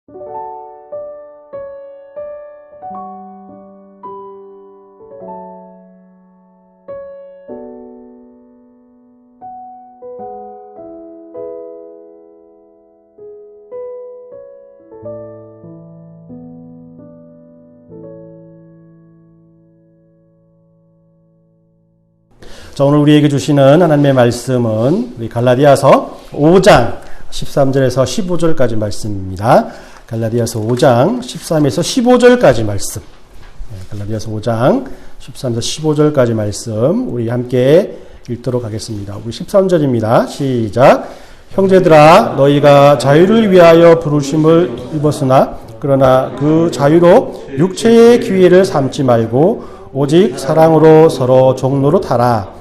자, 오늘 우리에게 주시는 하나님의 말씀은 우리 갈라디아서 5장 13절에서 15절까지 말씀입니다. 갈라디아서 5장 13에서 15절까지 말씀. 갈라디아서 5장 13에서 15절까지 말씀 우리 함께 읽도록 하겠습니다. 우리 13절입니다. 시작. 형제들아, 너희가 자유를 위하여 부르심을 입었으나 그러나 그 자유로 육체의 기회를 삼지 말고 오직 사랑으로 서로 종로로 하라.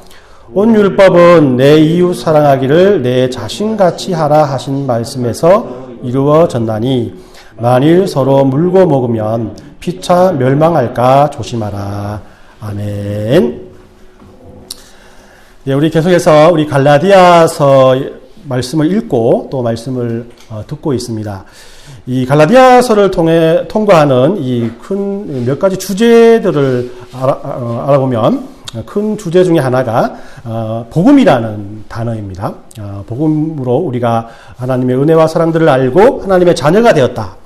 온 율법은 내 이웃 사랑하기를 내 자신같이 하라 하신 말씀에서 이루어졌나니 만일 서로 물고 먹으면 피차 멸망할까 조심하라. 아멘. 예, 우리 계속해서 우리 갈라디아서 말씀을 읽고 또 말씀을 듣고 있습니다. 이 갈라디아서를 통해 통과하는 이 큰 몇 가지 주제들을 알아보면 큰 주제 중에 하나가 복음이라는 단어입니다. 복음으로 우리가 하나님의 은혜와 사랑들을 알고 하나님의 자녀가 되었다.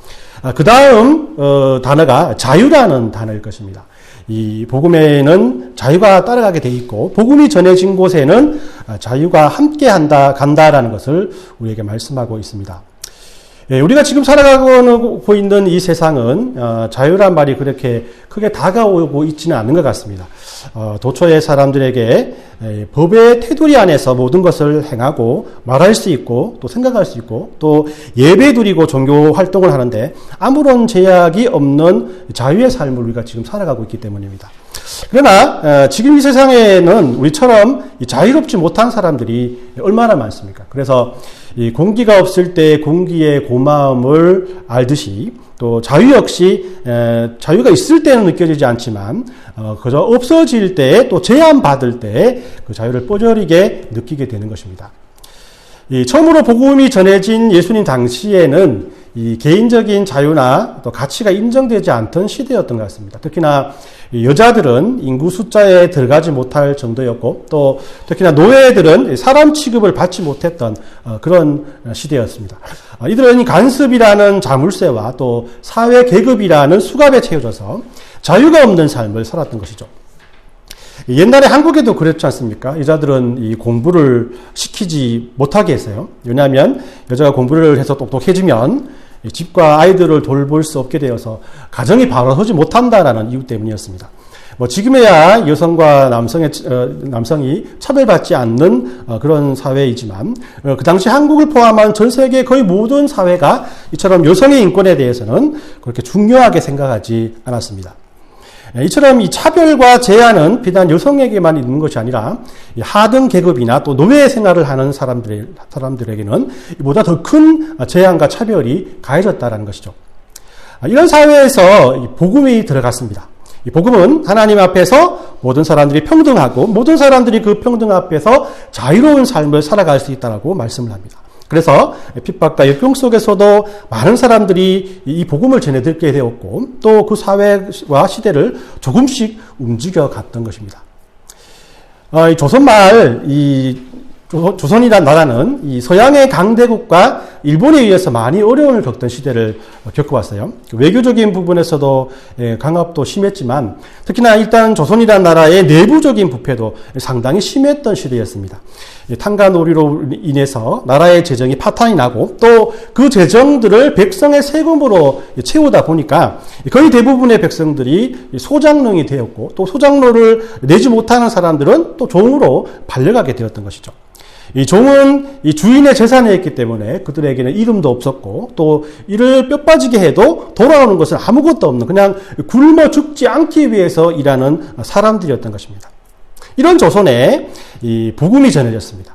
그 다음 단어가 자유라는 단어일 것입니다. 이 복음에는 자유가 따라가게 돼 있고 복음이 전해진 곳에는 자유가 함께한다 간다라는 것을 우리에게 말씀하고 있습니다. 예, 우리가 지금 살아가고 있는 이 세상은 자유란 말이 그렇게 크게 다가오고 있지는 않은 것 같습니다. 도처의 사람들에게 법의 테두리 안에서 모든 것을 행하고 말할 수 있고 또 생각할 수 있고 또 예배 드리고 종교 활동을 하는데 아무런 제약이 없는 자유의 삶을 우리가 지금 살아가고 있기 때문입니다. 그러나 지금 이 세상에는 우리처럼 자유롭지 못한 사람들이 얼마나 많습니까? 그래서 이 공기가 없을 때 공기의 고마움을 알듯이 또 자유 역시 자유가 있을 때는 느껴지지 않지만 그저 없어질 때 또 제한받을 때 그 자유를 뼈저리게 느끼게 되는 것입니다. 이 처음으로 복음이 전해진 예수님 당시에는 이 개인적인 자유나 또 가치가 인정되지 않던 시대였던 것 같습니다. 특히나 여자들은 인구 숫자에 들어가지 못할 정도였고 또 특히나 노예들은 사람 취급을 받지 못했던 그런 시대였습니다. 이들은 간섭이라는 자물쇠와 또 사회 계급이라는 수갑에 채워져서 자유가 없는 삶을 살았던 것이죠. 옛날에 한국에도 그랬지 않습니까? 여자들은 이 공부를 시키지 못하게 했어요. 왜냐하면 여자가 공부를 해서 똑똑해지면 집과 아이들을 돌볼 수 없게 되어서 가정이 바로 서지 못한다라는 이유 때문이었습니다. 지금에야 여성과 남성이 차별받지 않는 그런 사회이지만 그 당시 한국을 포함한 전 세계 거의 모든 사회가 이처럼 여성의 인권에 대해서는 그렇게 중요하게 생각하지 않았습니다. 이처럼 이 차별과 제한은 비단 여성에게만 있는 것이 아니라 하등 계급이나 또 노예 생활을 하는 사람들에게는 이보다 더 큰 제한과 차별이 가해졌다는 것이죠. 이런 사회에서 복음이 들어갔습니다. 이 복음은 하나님 앞에서 모든 사람들이 평등하고 모든 사람들이 그 평등 앞에서 자유로운 삶을 살아갈 수 있다고 말씀을 합니다. 그래서 핍박과 역경 속에서도 많은 사람들이 이 복음을 전해 듣게 되었고 또 그 사회와 시대를 조금씩 움직여 갔던 것입니다. 조선말 조선이란 나라는 이 서양의 강대국과 일본에 의해서 많이 어려움을 겪던 시대를 겪어왔어요. 외교적인 부분에서도 강압도 심했지만 특히나 일단 조선이란 나라의 내부적인 부패도 상당히 심했던 시대였습니다. 탄가놀이로 인해서 나라의 재정이 파탄이 나고 또 그 재정들을 백성의 세금으로 채우다 보니까 거의 대부분의 백성들이 소장농이 되었고 또 소장로를 내지 못하는 사람들은 또 종으로 팔려가게 되었던 것이죠. 이 종은 이 주인의 재산이었기 때문에 그들에게는 이름도 없었고 또 이를 뼈 빠지게 해도 돌아오는 것은 아무것도 없는 그냥 굶어 죽지 않기 위해서 일하는 사람들이었던 것입니다. 이런 조선에 이 복음이 전해졌습니다.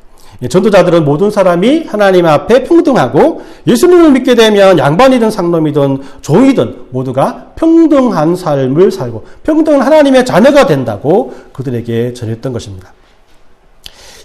전도자들은 모든 사람이 하나님 앞에 평등하고 예수님을 믿게 되면 양반이든 상놈이든 종이든 모두가 평등한 삶을 살고 평등한 하나님의 자녀가 된다고 그들에게 전했던 것입니다.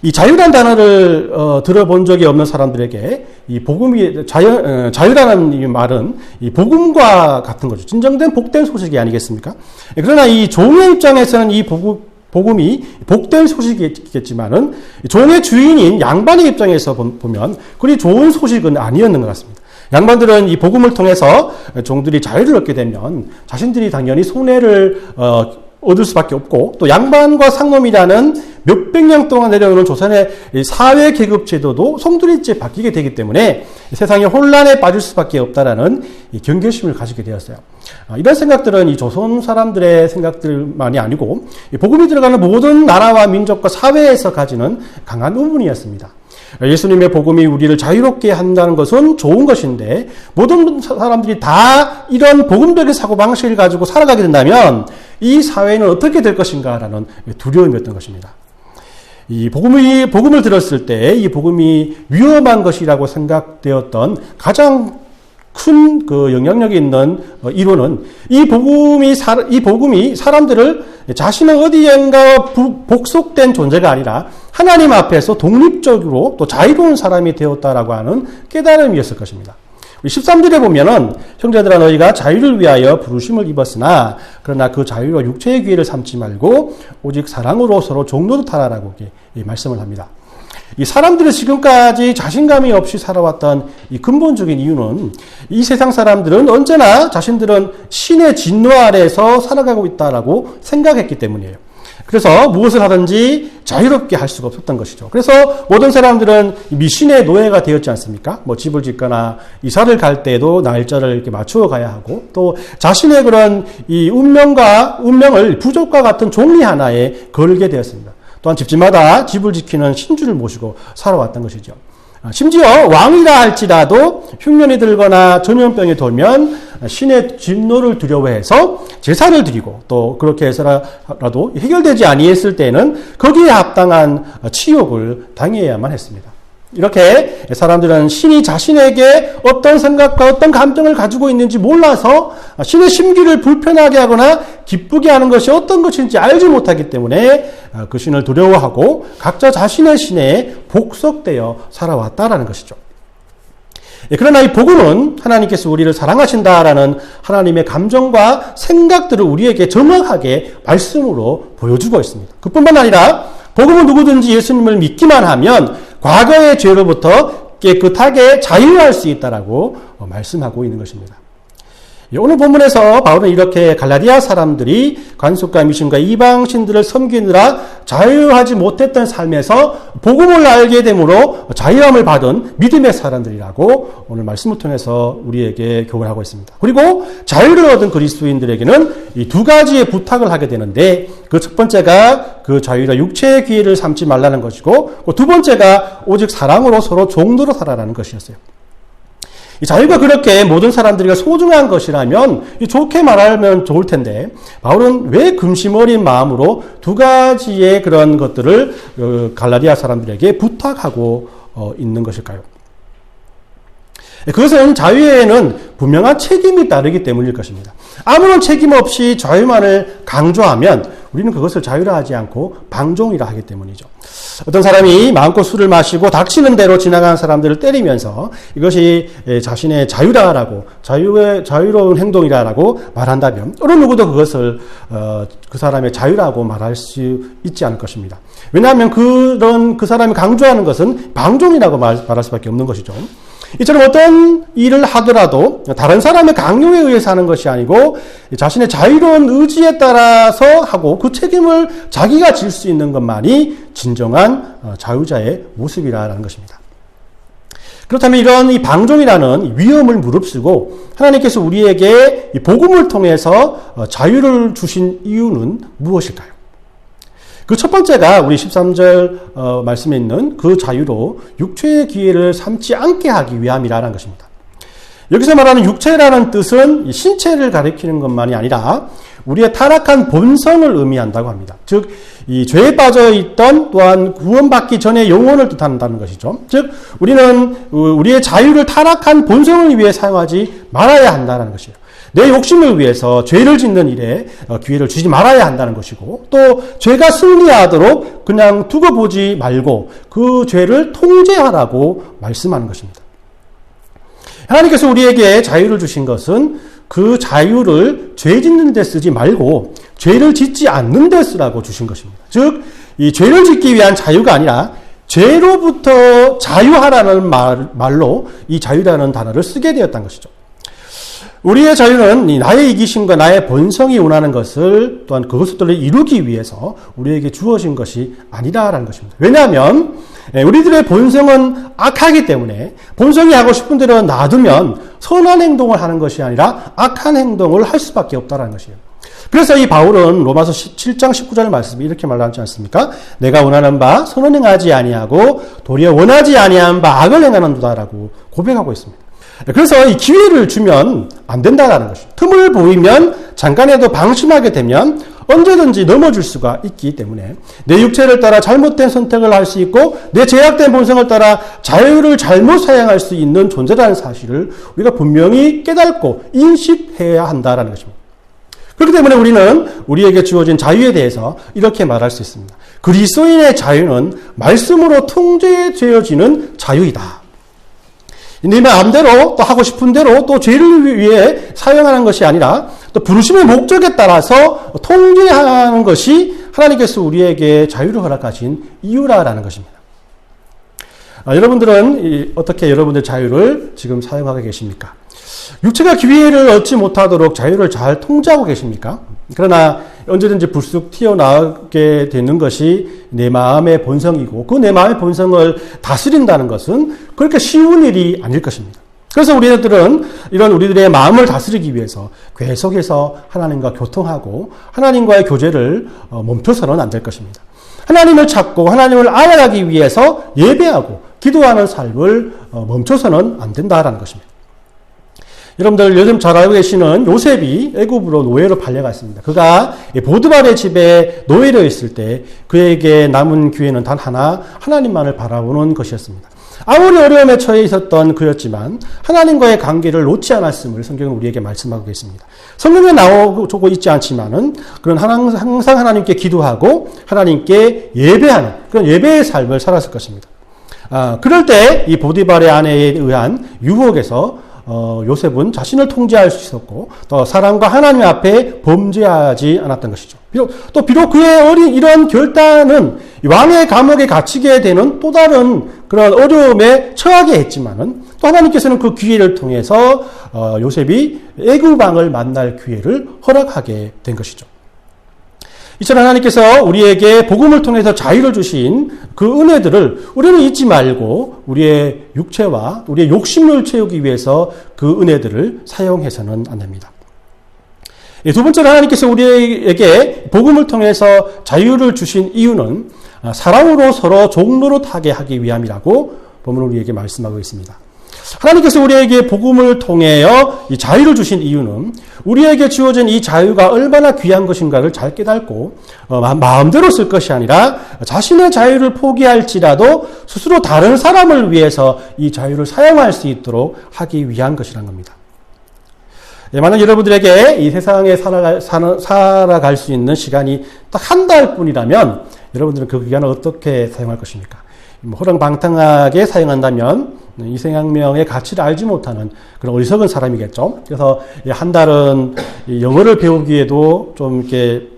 이 자유란 단어를 들어본 적이 없는 사람들에게 이 복음이 자유라는 이 말은 이 복음과 같은 거죠. 진정된 복된 소식이 아니겠습니까? 그러나 이 종의 입장에서는 이 복음이 복된 소식이겠지만은 종의 주인인 양반의 입장에서 보면 그리 좋은 소식은 아니었는 것 같습니다. 양반들은 이 복음을 통해서 종들이 자유를 얻게 되면 자신들이 당연히 손해를 얻을 수밖에 없고, 또 양반과 상놈이라는 몇백 년 동안 내려오는 조선의 사회 계급 제도도 송두리째 바뀌게 되기 때문에 세상의 혼란에 빠질 수밖에 없다라는 경계심을 가지게 되었어요. 이런 생각들은 이 조선 사람들의 생각들만이 아니고 복음이 들어가는 모든 나라와 민족과 사회에서 가지는 강한 의문이었습니다. 예수님의 복음이 우리를 자유롭게 한다는 것은 좋은 것인데 모든 사람들이 다 이런 복음적인 사고방식을 가지고 살아가게 된다면 이 사회는 어떻게 될 것인가라는 두려움이었던 것입니다. 이 복음을 들었을 때 이 복음이 위험한 것이라고 생각되었던 가장 큰 그 영향력이 있는 이론은 이 복음이 사람들을 자신의 어디엔가 복속된 존재가 아니라 하나님 앞에서 독립적으로 또 자유로운 사람이 되었다라고 하는 깨달음이었을 것입니다. 13절에 보면은 형제들아 너희가 자유를 위하여 부르심을 입었으나 그러나 그 자유로 육체의 기회를 삼지 말고 오직 사랑으로 서로 종노릇 하라라고 말씀을 합니다. 이 사람들이 지금까지 자신감이 없이 살아왔던 이 근본적인 이유는 이 세상 사람들은 언제나 자신들은 신의 진노 아래에서 살아가고 있다라고 생각했기 때문이에요. 그래서 무엇을 하든지 자유롭게 할 수가 없었던 것이죠. 그래서 모든 사람들은 미신의 노예가 되었지 않습니까? 집을 짓거나 이사를 갈 때에도 날짜를 이렇게 맞추어 가야 하고, 또 자신의 그런 이 운명을 부족과 같은 종이 하나에 걸게 되었습니다. 또한 집집마다 집을 지키는 신주를 모시고 살아왔던 것이죠. 심지어 왕이라 할지라도 흉년이 들거나 전염병이 돌면 신의 진노를 두려워해서 제사를 드리고, 또 그렇게 해서라도 해결되지 아니했을 때는 거기에 합당한 치욕을 당해야만 했습니다. 이렇게 사람들은 신이 자신에게 어떤 생각과 어떤 감정을 가지고 있는지 몰라서 신의 심기를 불편하게 하거나 기쁘게 하는 것이 어떤 것인지 알지 못하기 때문에 그 신을 두려워하고 각자 자신의 신에 복속되어 살아왔다라는 것이죠. 그러나 이 복음은 하나님께서 우리를 사랑하신다라는 하나님의 감정과 생각들을 우리에게 정확하게 말씀으로 보여주고 있습니다. 그뿐만 아니라 복음은 누구든지 예수님을 믿기만 하면 과거의 죄로부터 깨끗하게 자유할 수 있다라고 말씀하고 있는 것입니다. 오늘 본문에서 바울은 이렇게 갈라디아 사람들이 관습과 미신과 이방신들을 섬기느라 자유하지 못했던 삶에서 복음을 알게 되므로 자유함을 받은 믿음의 사람들이라고 오늘 말씀을 통해서 우리에게 교훈하고 있습니다. 그리고 자유를 얻은 그리스도인들에게는 이 두 가지의 부탁을 하게 되는데, 그 첫 번째가 그 자유로 육체의 기회를 삼지 말라는 것이고, 두 번째가 오직 사랑으로 서로 종노릇 하라는 것이었어요. 이 자유가 그렇게 모든 사람들에게 소중한 것이라면 좋게 말하면 좋을 텐데, 바울은 왜 금심 어린 마음으로 두 가지의 그런 것들을 갈라디아 사람들에게 부탁하고 있는 것일까요? 그것은 자유에는 분명한 책임이 따르기 때문일 것입니다. 아무런 책임 없이 자유만을 강조하면 우리는 그것을 자유라 하지 않고 방종이라 하기 때문이죠. 어떤 사람이 마음껏 술을 마시고 닥치는 대로 지나가는 사람들을 때리면서 이것이 자신의 자유라라고, 자유로운 행동이라고 말한다면 어느 누구도 그것을 그 사람의 자유라고 말할 수 있지 않을 것입니다. 왜냐하면 그 사람이 강조하는 것은 방종이라고 말할 수밖에 없는 것이죠. 이처럼 어떤 일을 하더라도 다른 사람의 강요에 의해서 하는 것이 아니고 자신의 자유로운 의지에 따라서 하고 그 책임을 자기가 질 수 있는 것만이 진정한 자유자의 모습이라는 것입니다. 그렇다면 이런 이 방종이라는 위험을 무릅쓰고 하나님께서 우리에게 이 복음을 통해서 자유를 주신 이유는 무엇일까요? 그 첫 번째가 우리 13절 말씀에 있는 그 자유로 육체의 기회를 삼지 않게 하기 위함이라는 것입니다. 여기서 말하는 육체라는 뜻은 신체를 가리키는 것만이 아니라 우리의 타락한 본성을 의미한다고 합니다. 즉, 이 죄에 빠져 있던 또한 구원받기 전의 영혼을 뜻한다는 것이죠. 즉, 우리는 우리의 자유를 타락한 본성을 위해 사용하지 말아야 한다는 것이에요. 내 욕심을 위해서 죄를 짓는 일에 기회를 주지 말아야 한다는 것이고, 또 죄가 승리하도록 그냥 두고 보지 말고 그 죄를 통제하라고 말씀하는 것입니다. 하나님께서 우리에게 자유를 주신 것은 그 자유를 죄 짓는 데 쓰지 말고 죄를 짓지 않는 데 쓰라고 주신 것입니다. 즉, 이 죄를 짓기 위한 자유가 아니라 죄로부터 자유하라는 말로 이 자유라는 단어를 쓰게 되었다는 것이죠. 우리의 자유는 나의 이기심과 나의 본성이 원하는 것을 또한 그것들을 이루기 위해서 우리에게 주어진 것이 아니라라는 것입니다. 왜냐하면 우리들의 본성은 악하기 때문에 본성이 하고 싶은 대로 놔두면 선한 행동을 하는 것이 아니라 악한 행동을 할 수밖에 없다는 것이에요. 그래서 이 바울은 로마서 7장 19절 말씀이 이렇게 말하지 않습니까? 내가 원하는 바 선을 행하지 아니하고 도리어 원하지 아니한 바 악을 행하는도다라고 고백하고 있습니다. 그래서 이 기회를 주면 안 된다라는 것이죠. 틈을 보이면 잠깐이라도 방심하게 되면 언제든지 넘어질 수가 있기 때문에 내 육체를 따라 잘못된 선택을 할 수 있고 내 제약된 본성을 따라 자유를 잘못 사용할 수 있는 존재라는 사실을 우리가 분명히 깨닫고 인식해야 한다라는 것입니다. 그렇기 때문에 우리는 우리에게 주어진 자유에 대해서 이렇게 말할 수 있습니다. 그리스도인의 자유는 말씀으로 통제되어지는 자유이다. 네 마음대로 또 하고 싶은 대로 또 죄를 위해 사용하는 것이 아니라 또 부르심의 목적에 따라서 통제하는 것이 하나님께서 우리에게 자유를 허락하신 이유라는 것입니다. 여러분들은 어떻게 여러분의 자유를 지금 사용하고 계십니까? 육체가 기회를 얻지 못하도록 자유를 잘 통제하고 계십니까? 그러나 언제든지 불쑥 튀어나오게 되는 것이 내 마음의 본성이고 그 내 마음의 본성을 다스린다는 것은 그렇게 쉬운 일이 아닐 것입니다. 그래서 우리들은 이런 우리들의 마음을 다스리기 위해서 계속해서 하나님과 교통하고 하나님과의 교제를 멈춰서는 안 될 것입니다. 하나님을 찾고 하나님을 알아가기 위해서 예배하고 기도하는 삶을 멈춰서는 안 된다라는 것입니다. 여러분들 요즘 잘 알고 계시는 요셉이 애굽으로 노예로 팔려갔습니다. 그가 보드발의 집에 노예로 있을 때 그에게 남은 기회는 단 하나, 하나님만을 바라보는 것이었습니다. 아무리 어려움에 처해 있었던 그였지만 하나님과의 관계를 놓지 않았음을 성경은 우리에게 말씀하고 계십니다. 성경에 나오고 있지 않지만은 그런 항상 하나님께 기도하고 하나님께 예배하는 그런 예배의 삶을 살았을 것입니다. 그럴 때 이 보디발의 아내에 의한 유혹에서 요셉은 자신을 통제할 수 있었고 또 사람과 하나님 앞에 범죄하지 않았던 것이죠. 비록 그의 이런 결단은 왕의 감옥에 갇히게 되는 또 다른 그런 어려움에 처하게 했지만은 또 하나님께서는 그 기회를 통해서 요셉이 애굽 왕을 만날 기회를 허락하게 된 것이죠. 이처럼 하나님께서 우리에게 복음을 통해서 자유를 주신 그 은혜들을 우리는 잊지 말고 우리의 육체와 우리의 욕심을 채우기 위해서 그 은혜들을 사용해서는 안 됩니다. 두 번째로 하나님께서 우리에게 복음을 통해서 자유를 주신 이유는 사랑으로 서로 종노릇하게 하기 위함이라고 본문은 우리에게 말씀하고 있습니다. 하나님께서 우리에게 복음을 통하여 이 자유를 주신 이유는 우리에게 주어진 이 자유가 얼마나 귀한 것인가를 잘 깨닫고 마음대로 쓸 것이 아니라 자신의 자유를 포기할지라도 스스로 다른 사람을 위해서 이 자유를 사용할 수 있도록 하기 위한 것이란 겁니다. 만약 여러분들에게 이 세상에 살아갈 수 있는 시간이 딱 한 달뿐이라면 여러분들은 그 기간을 어떻게 사용할 것입니까? 허랑방탕하게 사용한다면 이생명의 가치를 알지 못하는 그런 어리석은 사람이겠죠. 그래서 한 달은 영어를 배우기에도 좀 이렇게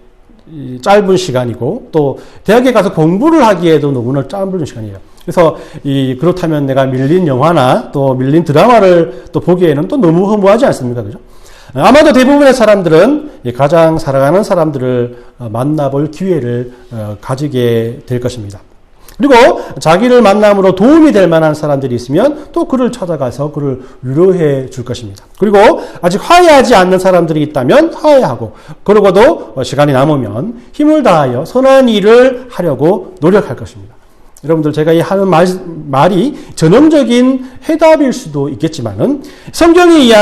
짧은 시간이고 또 대학에 가서 공부를 하기에도 너무나 짧은 시간이에요. 그래서 그렇다면 내가 밀린 영화나 또 밀린 드라마를 또 보기에는 또 너무 허무하지 않습니까? 그죠? 아마도 대부분의 사람들은 가장 사랑하는 사람들을 만나볼 기회를 가지게 될 것입니다. 그리고 자기를 만남으로 도움이 될 만한 사람들이 있으면 또 그를 찾아가서 그를 위로해 줄 것입니다. 그리고 아직 화해하지 않는 사람들이 있다면 화해하고 그러고도 시간이 남으면 힘을 다하여 선한 일을 하려고 노력할 것입니다. 여러분들 제가 이 하는 말이 전형적인 해답일 수도 있겠지만은 성경이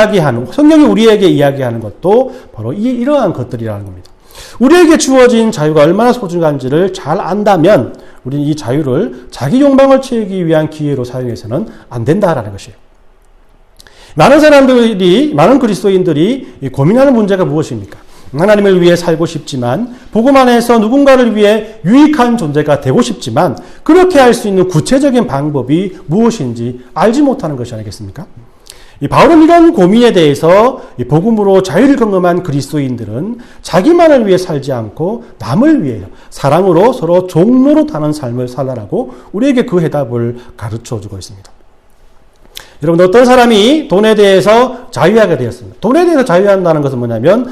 우리에게 이야기하는 것도 바로 이러한 것들이라는 겁니다. 우리에게 주어진 자유가 얼마나 소중한지를 잘 안다면 우리는 이 자유를 자기 욕망을 채우기 위한 기회로 사용해서는 안 된다라는 것이에요. 많은 그리스도인들이 고민하는 문제가 무엇입니까? 하나님을 위해 살고 싶지만, 복음 안에서 누군가를 위해 유익한 존재가 되고 싶지만, 그렇게 할 수 있는 구체적인 방법이 무엇인지 알지 못하는 것이 아니겠습니까? 바울은 이런 고민에 대해서 복음으로 자유를 경험한 그리스도인들은 자기만을 위해 살지 않고 남을 위해 사랑으로 서로 종노릇하는 삶을 살라라고 우리에게 그 해답을 가르쳐 주고 있습니다. 여러분, 어떤 사람이 돈에 대해서 자유하게 되었습니다. 돈에 대해서 자유한다는 것은 뭐냐면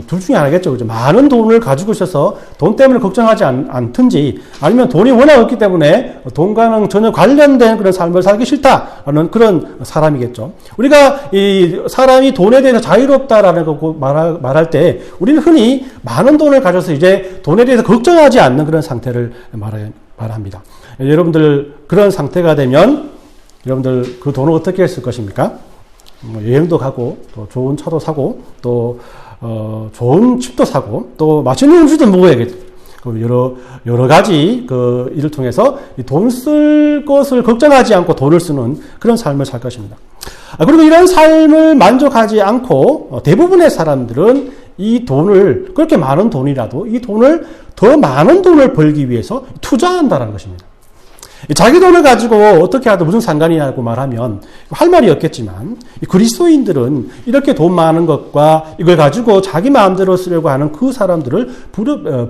둘 중에 하나겠죠. 그죠? 많은 돈을 가지고 있어서 돈 때문에 걱정하지 않든지, 아니면 돈이 워낙 없기 때문에 돈과는 전혀 관련된 그런 삶을 살기 싫다라는 그런 사람이겠죠. 우리가 이 사람이 돈에 대해서 자유롭다라는 거 말할 때 우리는 흔히 많은 돈을 가져서 이제 돈에 대해서 걱정하지 않는 그런 상태를 말합니다. 여러분들 그런 상태가 되면 여러분들 그 돈을 어떻게 쓸 것입니까? 여행도 가고, 또 좋은 차도 사고, 또 좋은 집도 사고, 또 맛있는 음식도 먹어야겠죠. 여러 가지 그 일을 통해서 돈 쓸 것을 걱정하지 않고 돈을 쓰는 그런 삶을 살 것입니다. 그리고 이런 삶을 만족하지 않고 대부분의 사람들은 이 돈을, 그렇게 많은 돈이라도 이 돈을 더 많은 돈을 벌기 위해서 투자한다는 것입니다. 자기 돈을 가지고 어떻게 하든 무슨 상관이냐고 말하면 할 말이 없겠지만, 그리스도인들은 이렇게 돈 많은 것과 이걸 가지고 자기 마음대로 쓰려고 하는 그 사람들을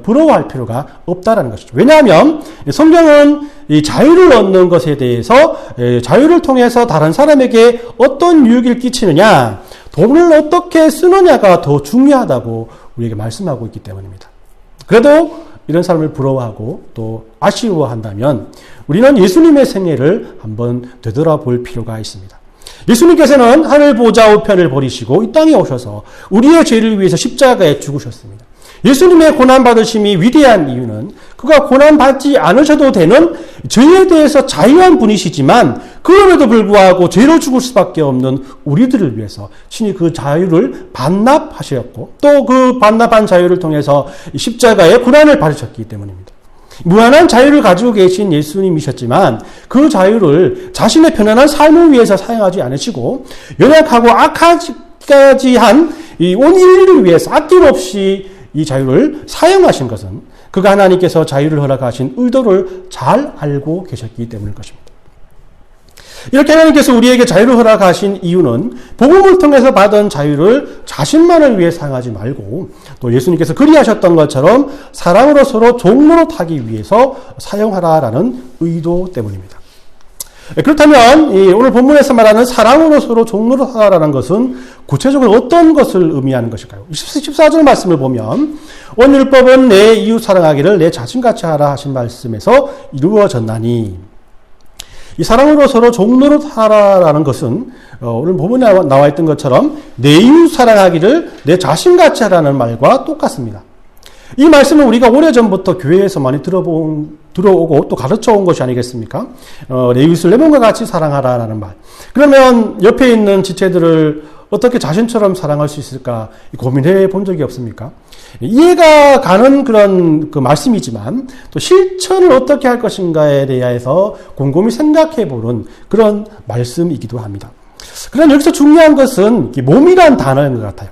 부러워할 필요가 없다는 것이죠. 왜냐하면 성경은 이 자유를 얻는 것에 대해서, 자유를 통해서 다른 사람에게 어떤 유익을 끼치느냐, 돈을 어떻게 쓰느냐가 더 중요하다고 우리에게 말씀하고 있기 때문입니다. 그래도 이런 사람을 부러워하고 또 아쉬워한다면 우리는 예수님의 생애를 한번 되돌아볼 필요가 있습니다. 예수님께서는 하늘 보좌 우편을 버리시고 이 땅에 오셔서 우리의 죄를 위해서 십자가에 죽으셨습니다. 예수님의 고난받으심이 위대한 이유는 그가 고난받지 않으셔도 되는 죄에 대해서 자유한 분이시지만, 그럼에도 불구하고 죄로 죽을 수밖에 없는 우리들을 위해서 신이 그 자유를 반납하셨고, 또 그 반납한 자유를 통해서 십자가에 고난을 받으셨기 때문입니다. 무한한 자유를 가지고 계신 예수님이셨지만 그 자유를 자신의 편안한 삶을 위해서 사용하지 않으시고 연약하고 악하까지 한 이 온 인류를 위해서 아낌없이 이 자유를 사용하신 것은 그가 하나님께서 자유를 허락하신 의도를 잘 알고 계셨기 때문일 것입니다. 이렇게 하나님께서 우리에게 자유를 허락하신 이유는 복음을 통해서 받은 자유를 자신만을 위해 사용하지 말고, 또 예수님께서 그리하셨던 것처럼 사랑으로 서로 종노릇하기 위해서 사용하라라는 의도 때문입니다. 그렇다면 오늘 본문에서 말하는 사랑으로 서로 종노릇하라는 것은 구체적으로 어떤 것을 의미하는 것일까요? 14절 말씀을 보면 온 율법은 내 이웃 사랑하기를 내 자신같이 하라 하신 말씀에서 이루어졌나니, 이 사랑으로 서로 종노릇하라라는 것은 오늘 본문에 나와 있던 것처럼 내 이웃 사랑하기를 내 자신같이 하라는 말과 똑같습니다. 이 말씀은 우리가 오래전부터 교회에서 많이 들어오고 또 가르쳐온 것이 아니겠습니까? 내 이웃을 내 몸과 같이 사랑하라라는 말. 그러면 옆에 있는 지체들을 어떻게 자신처럼 사랑할 수 있을까 고민해 본 적이 없습니까? 이해가 가는 그런 그 말씀이지만 또 실천을 어떻게 할 것인가에 대해서 곰곰이 생각해 보는 그런 말씀이기도 합니다. 그러나 여기서 중요한 것은 몸이란 단어인 것 같아요.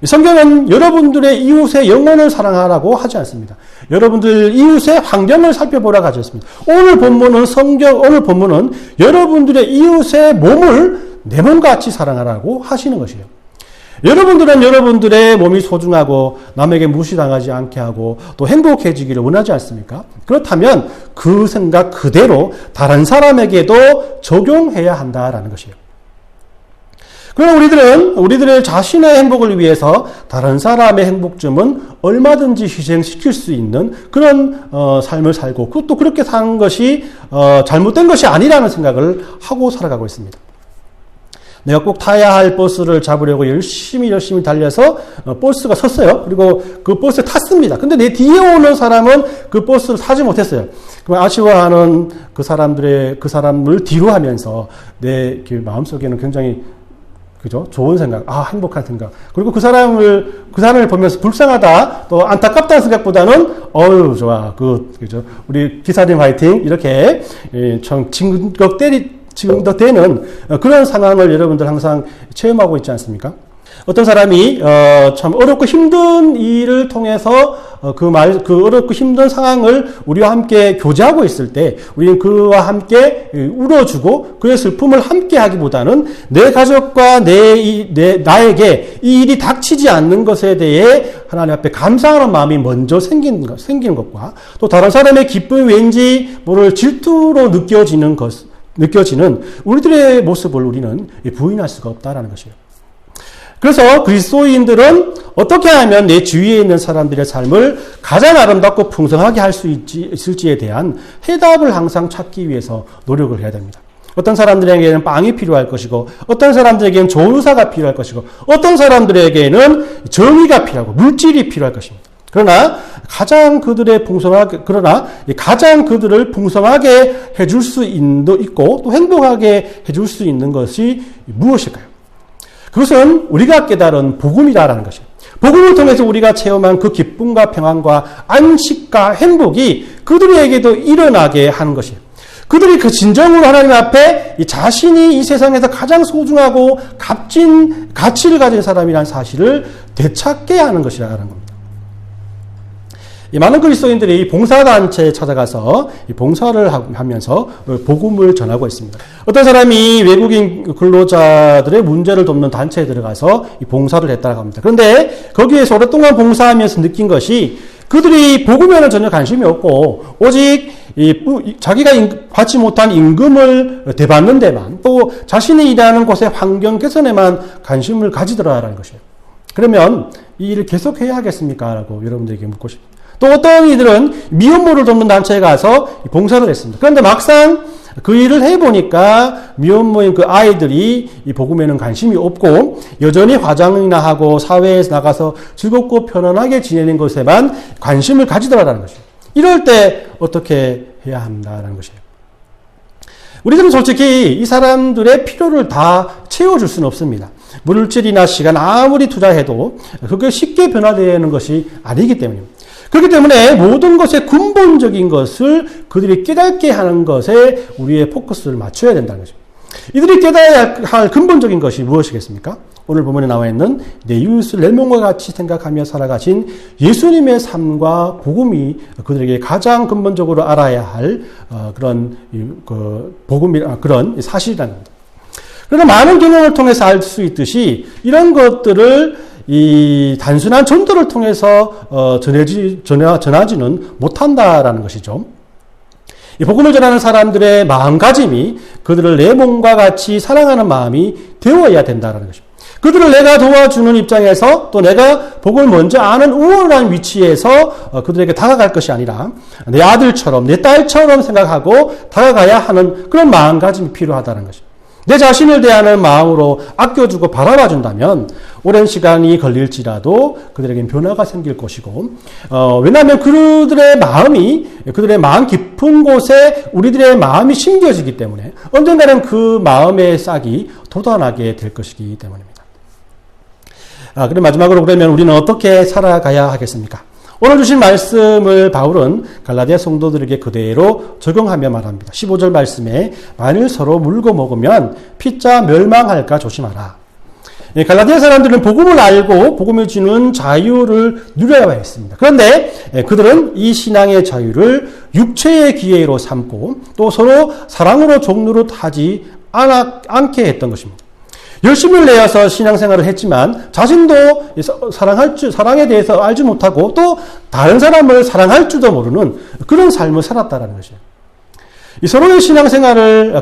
성경은 여러분들의 이웃의 영혼을 사랑하라고 하지 않습니다. 여러분들 이웃의 환경을 살펴보라고 하지 않습니다. 오늘 본문은 여러분들의 이웃의 몸을 내 몸같이 사랑하라고 하시는 것이에요. 여러분들은 여러분들의 몸이 소중하고 남에게 무시당하지 않게 하고 또 행복해지기를 원하지 않습니까? 그렇다면 그 생각 그대로 다른 사람에게도 적용해야 한다라는 것이에요. 그럼 우리들의 자신의 행복을 위해서 다른 사람의 행복쯤은 얼마든지 희생시킬 수 있는 그런 삶을 살고, 또 그렇게 사는 것이 잘못된 것이 아니라는 생각을 하고 살아가고 있습니다. 내가 꼭 타야 할 버스를 잡으려고 열심히 달려서 버스가 섰어요. 그리고 그 버스에 탔습니다. 근데 내 뒤에 오는 사람은 그 버스를 타지 못했어요. 그럼 아쉬워하는 그 사람을 뒤로 하면서 내 마음속에는 굉장히 좋은 생각, 행복한 생각. 그리고 그 사람을 보면서 불쌍하다, 또 안타깝다는 생각보다는, 좋아. 우리 기사님 화이팅. 이렇게, 참, 지금 더 되는 그런 상황을 여러분들 항상 체험하고 있지 않습니까? 어떤 사람이 참 어렵고 힘든 일을 통해서 그 어렵고 힘든 상황을 우리와 함께 교제하고 있을 때 우리는 그와 함께 울어주고 그의 슬픔을 함께 하기보다는 내 가족과 나에게 이 일이 닥치지 않는 것에 대해 하나님 앞에 감사하는 마음이 먼저 생기는 것과 또 다른 사람의 기쁨이 왠지 모를 질투로 느껴지는 우리들의 모습을 우리는 부인할 수가 없다라는 것이에요. 그래서 그리스도인들은 어떻게 하면 내 주위에 있는 사람들의 삶을 가장 아름답고 풍성하게 할 수 있을지에 대한 해답을 항상 찾기 위해서 노력을 해야 됩니다. 어떤 사람들에게는 빵이 필요할 것이고 어떤 사람들에게는 좋은 의사가 필요할 것이고 어떤 사람들에게는 정의가 필요하고 물질이 필요할 것입니다. 그러나 가장 그들을 풍성하게 해줄 수 있고 또 행복하게 해줄 수 있는 것이 무엇일까요? 그것은 우리가 깨달은 복음이라는 것이에요. 복음을 통해서 우리가 체험한 그 기쁨과 평안과 안식과 행복이 그들에게도 일어나게 하는 것이에요. 그들이 그 진정으로 하나님 앞에 자신이 이 세상에서 가장 소중하고 값진 가치를 가진 사람이라는 사실을 되찾게 하는 것이라는 겁니다. 많은 그리스도인들이 봉사단체에 찾아가서 봉사를 하면서 복음을 전하고 있습니다. 어떤 사람이 외국인 근로자들의 문제를 돕는 단체에 들어가서 봉사를 했다고 합니다. 그런데 거기에서 오랫동안 봉사하면서 느낀 것이 그들이 복음에는 전혀 관심이 없고 오직 자기가 받지 못한 임금을 대받는 데만 또 자신이 일하는 곳의 환경 개선에만 관심을 가지더라라는 것이에요. 그러면 이 일을 계속해야 하겠습니까? 라고 여러분들에게 묻고 싶습니다. 또 어떤 이들은 미혼모를 돕는 단체에 가서 봉사를 했습니다. 그런데 막상 그 일을 해보니까 미혼모인 그 아이들이 이 복음에는 관심이 없고 여전히 화장이나 하고 사회에 나가서 즐겁고 편안하게 지내는 것에만 관심을 가지더라라는 것이에요. 이럴 때 어떻게 해야 한다라는 것이에요. 우리들은 솔직히 이 사람들의 필요를 다 채워줄 수는 없습니다. 물질이나 시간 아무리 투자해도 그게 쉽게 변화되는 것이 아니기 때문입니다. 그렇기 때문에 모든 것의 근본적인 것을 그들이 깨닫게 하는 것에 우리의 포커스를 맞춰야 된다는 거죠. 이들이 깨달아야 할 근본적인 것이 무엇이겠습니까? 오늘 본문에 나와 있는 내 이웃을 내 몸과 같이 생각하며 살아가신 예수님의 삶과 복음이 그들에게 가장 근본적으로 알아야 할 그런 사실이라는 겁니다. 그러나 많은 경험을 통해서 알 수 있듯이 이런 것들을 이 단순한 전도를 통해서 전하지는 못한다라는 것이죠. 이 복음을 전하는 사람들의 마음가짐이 그들을 내 몸과 같이 사랑하는 마음이 되어야 된다라는 것입니다. 그들을 내가 도와주는 입장에서 또 내가 복음을 먼저 아는 우월한 위치에서 그들에게 다가갈 것이 아니라 내 아들처럼 내 딸처럼 생각하고 다가가야 하는 그런 마음가짐이 필요하다는 것입니다. 내 자신을 대하는 마음으로 아껴주고 바라봐준다면 오랜 시간이 걸릴지라도 그들에겐 변화가 생길 것이고 왜냐하면 그들의 마음 깊은 곳에 우리들의 마음이 심겨지기 때문에 언젠가는 그 마음의 싹이 돋아나게 될 것이기 때문입니다. 그럼 마지막으로 그러면 우리는 어떻게 살아가야 하겠습니까? 오늘 주신 말씀을 바울은 갈라디아 성도들에게 그대로 적용하며 말합니다. 15절 말씀에 만일 서로 물고 먹으면 피자 멸망할까 조심하라. 갈라디아 사람들은 복음을 알고 복음을 주는 자유를 누려야 했습니다. 그런데 그들은 이 신앙의 자유를 육체의 기회로 삼고 또 서로 사랑으로 종노릇하지 않게 했던 것입니다. 열심을 내어서 신앙생활을 했지만 자신도 사랑에 대해서 알지 못하고 또 다른 사람을 사랑할 줄도 모르는 그런 삶을 살았다는 것이에요. 서로의 신앙생활을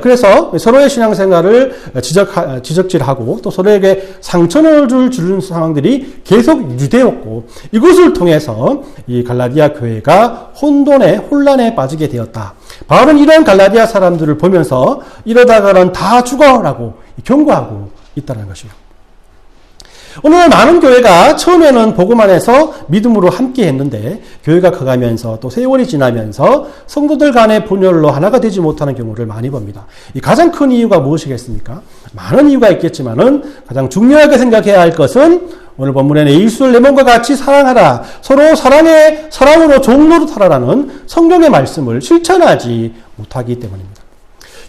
지적질하고 또 서로에게 상처를 주는 상황들이 계속 유지되었고 이것을 통해서 이 갈라디아 교회가 혼란에 빠지게 되었다. 바울은 이런 갈라디아 사람들을 보면서 이러다가는 다 죽어라고 경고하고 있다는 것이에요. 오늘 많은 교회가 처음에는 복음 안에서 믿음으로 함께 했는데 교회가 커가면서 또 세월이 지나면서 성도들 간의 분열로 하나가 되지 못하는 경우를 많이 봅니다. 이 가장 큰 이유가 무엇이겠습니까? 많은 이유가 있겠지만은 가장 중요하게 생각해야 할 것은 오늘 본문에 내 이웃을 내 몸과 같이 사랑하라. 서로 사랑으로 종노릇하라라는 성경의 말씀을 실천하지 못하기 때문입니다.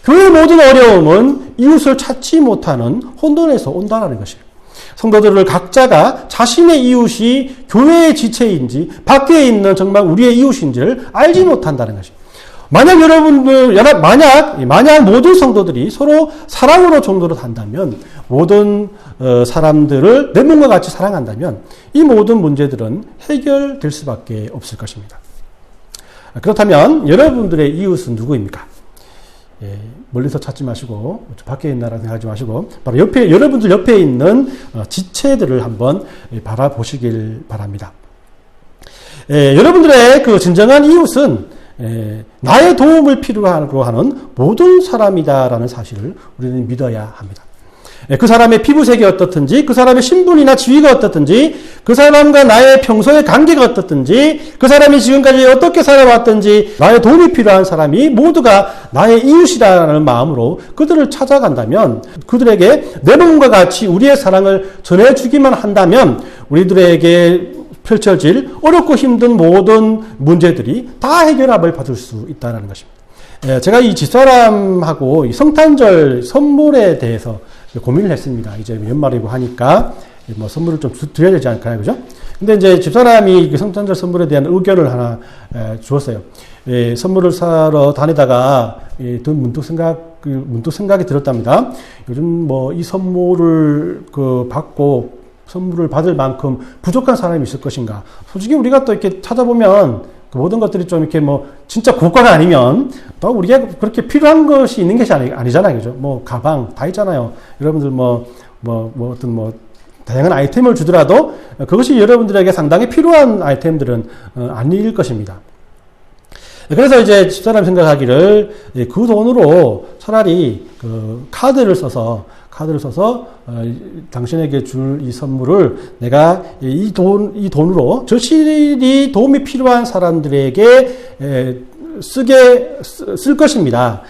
교회의 모든 어려움은 이웃을 찾지 못하는 혼돈에서 온다는 것이에요. 성도들을 각자가 자신의 이웃이 교회의 지체인지 밖에 있는 정말 우리의 이웃인지를 알지 못한다는 것입니다. 만약 여러분들, 만약 모든 성도들이 서로 사랑으로 종노릇 한다면, 모든 사람들을 내 몸과 같이 사랑한다면, 이 모든 문제들은 해결될 수밖에 없을 것입니다. 그렇다면 여러분들의 이웃은 누구입니까? 멀리서 찾지 마시고, 밖에 있나라고 생각하지 마시고, 바로 여러분들 옆에 있는 지체들을 한번 바라보시길 바랍니다. 여러분들의 그 진정한 이웃은 나의 도움을 필요로 하는 모든 사람이다라는 사실을 우리는 믿어야 합니다. 그 사람의 피부색이 어떻든지, 그 사람의 신분이나 지위가 어떻든지, 그 사람과 나의 평소의 관계가 어떻든지, 그 사람이 지금까지 어떻게 살아왔든지, 나의 도움이 필요한 사람이 모두가 나의 이웃이라는 마음으로 그들을 찾아간다면, 그들에게 내 몸과 같이 우리의 사랑을 전해주기만 한다면, 우리들에게 펼쳐질 어렵고 힘든 모든 문제들이 다 해결함을 받을 수 있다는 것입니다. 제가 이 집사람하고 이 성탄절 선물에 대해서 고민을 했습니다. 이제 연말이고 하니까 뭐 선물을 좀 드려야 되지 않을까요? 그죠? 근데 이제 집사람이 성탄절 선물에 대한 의견을 하나 주었어요. 선물을 사러 다니다가 문득 생각이 들었답니다. 요즘 뭐 이 선물을 받고 선물을 받을 만큼 부족한 사람이 있을 것인가. 솔직히 우리가 또 이렇게 찾아보면 그 모든 것들이 좀 이렇게 뭐 진짜 고가가 아니면 또 우리가 그렇게 필요한 것이 있는 것이 아니잖아요. 그죠? 뭐 가방 다 있잖아요. 여러분들 어떤 다양한 아이템을 주더라도 그것이 여러분들에게 상당히 필요한 아이템들은 아닐 것입니다. 그래서 이제 집사람 생각하기를 그 돈으로 차라리 카드를 써서 당신에게 줄 이 선물을 내가 이 돈으로 절실히 도움이 필요한 사람들에게 쓸 것입니다.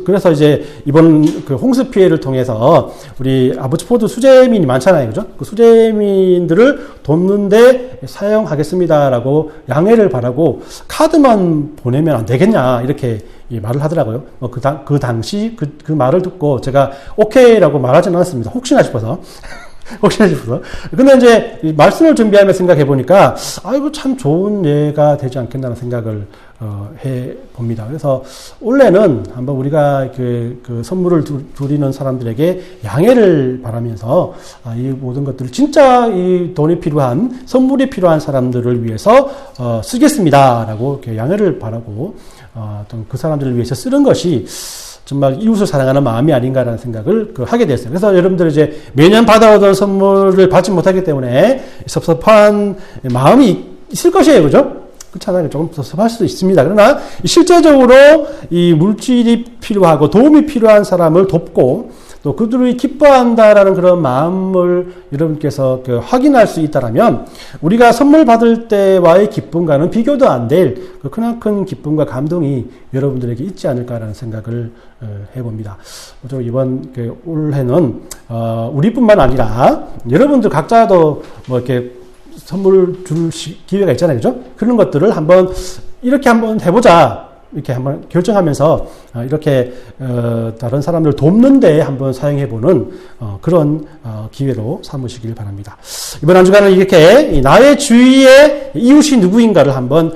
그래서 이제 이번 그 홍수 피해를 통해서 우리 아버츠포드 수재민이 많잖아요. 그죠? 그 수재민들을 돕는데 사용하겠습니다라고 양해를 바라고 카드만 보내면 안 되겠냐 이렇게 말을 하더라고요. 그 당시 그 말을 듣고 제가 오케이라고 말하지는 않았습니다. 혹시나 싶어서. 근데 이제 말씀을 준비하며 생각해 보니까 이거 참 좋은 예가 되지 않겠나는 생각을 해 봅니다. 그래서 원래는 한번 우리가 그 선물을 드리는 사람들에게 양해를 바라면서 이 모든 것들을 진짜 이 돈이 필요한 선물이 필요한 사람들을 위해서 쓰겠습니다라고 이렇게 양해를 바라고 그 사람들을 위해서 쓰는 것이 정말 이웃을 사랑하는 마음이 아닌가라는 생각을 하게 됐어요. 그래서 여러분들 이제 매년 받아오던 선물을 받지 못하기 때문에 섭섭한 마음이 있을 것이에요. 그죠? 그렇잖아요. 조금 섭섭할 수도 있습니다. 그러나 실제적으로 이 물질이 필요하고 도움이 필요한 사람을 돕고 또 그들이 기뻐한다라는 그런 마음을 여러분께서 확인할 수 있다라면 우리가 선물 받을 때와의 기쁨과는 비교도 안 될 그 크나큰 기쁨과 감동이 여러분들에게 있지 않을까라는 생각을 해봅니다. 이번 올해는 우리뿐만 아니라 여러분들 각자도 뭐 이렇게 선물 줄 기회가 있잖아요, 그죠? 그런 것들을 이렇게 한번 해보자. 이렇게 한번 결정하면서 이렇게 다른 사람들을 돕는 데 한번 사용해보는 그런 기회로 삼으시길 바랍니다. 이번 한 주간은 이렇게 나의 주위의 이웃이 누구인가를 한번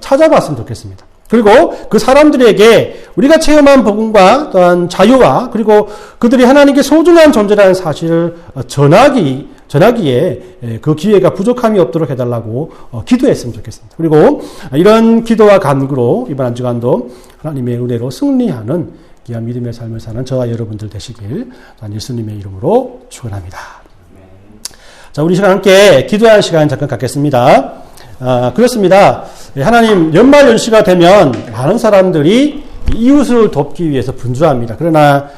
찾아봤으면 좋겠습니다. 그리고 그 사람들에게 우리가 체험한 복음과 또한 자유와 그리고 그들이 하나님께 소중한 존재라는 사실을 전하기에 그 기회가 부족함이 없도록 해달라고 기도했으면 좋겠습니다. 그리고 이런 기도와 간구로 이번 한 주간도 하나님의 은혜로 승리하는 귀한 믿음의 삶을 사는 저와 여러분들 되시길 예수님의 이름으로 축원합니다. 자, 우리 시간 함께 기도하는 시간 잠깐 갖겠습니다. 그렇습니다. 하나님, 연말 연시가 되면 많은 사람들이 이웃을 돕기 위해서 분주합니다. 그러나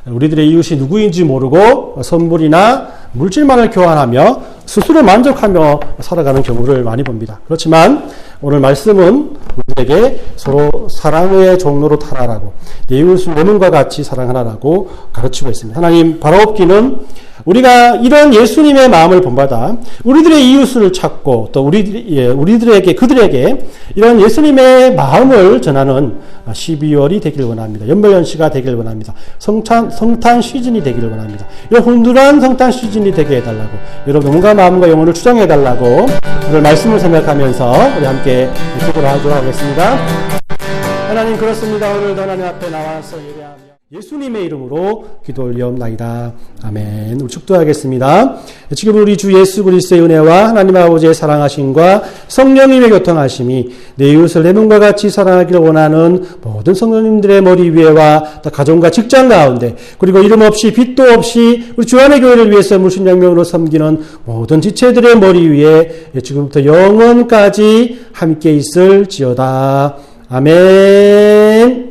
우리들의 이웃이 누구인지 모르고 선물이나 물질만을 교환하며 스스로 만족하며 살아가는 경우를 많이 봅니다. 그렇지만 오늘 말씀은 우리에게 서로 사랑의 종로로 타라라고 내 이웃을 내 몸과 같이 사랑하라라고 가르치고 있습니다. 하나님, 바라옵기는 우리가 이런 예수님의 마음을 본받아 우리들의 이웃을 찾고 또 그들에게 이런 예수님의 마음을 전하는 12월이 되기를 원합니다. 연말연시가 되기를 원합니다. 성탄 시즌이 되기를 원합니다. 이런 훈훈한 성탄 시즌이 되게 해달라고, 여러분 몸과 마음과 영혼을 주장해달라고 오늘 말씀을 생각하면서 우리 함께 기도를 하도록 하겠습니다. 하나님, 그렇습니다. 오늘도 하나님 앞에 나와서 예배하며 예수님의 이름으로 기도 올리옵나이다. 아멘. 우리 축도하겠습니다. 지금 우리 주 예수 그리스도의 은혜와 하나님 아버지의 사랑하심과 성령님의 교통하심이 내 이웃을 내 몸과 같이 사랑하기를 원하는 모든 성도님들의 머리 위에와 가정과 직장 가운데, 그리고 이름 없이 빛도 없이 우리 주안의 교회를 위해서 물신양명으로 섬기는 모든 지체들의 머리 위에 지금부터 영원까지 함께 있을지어다. 아멘.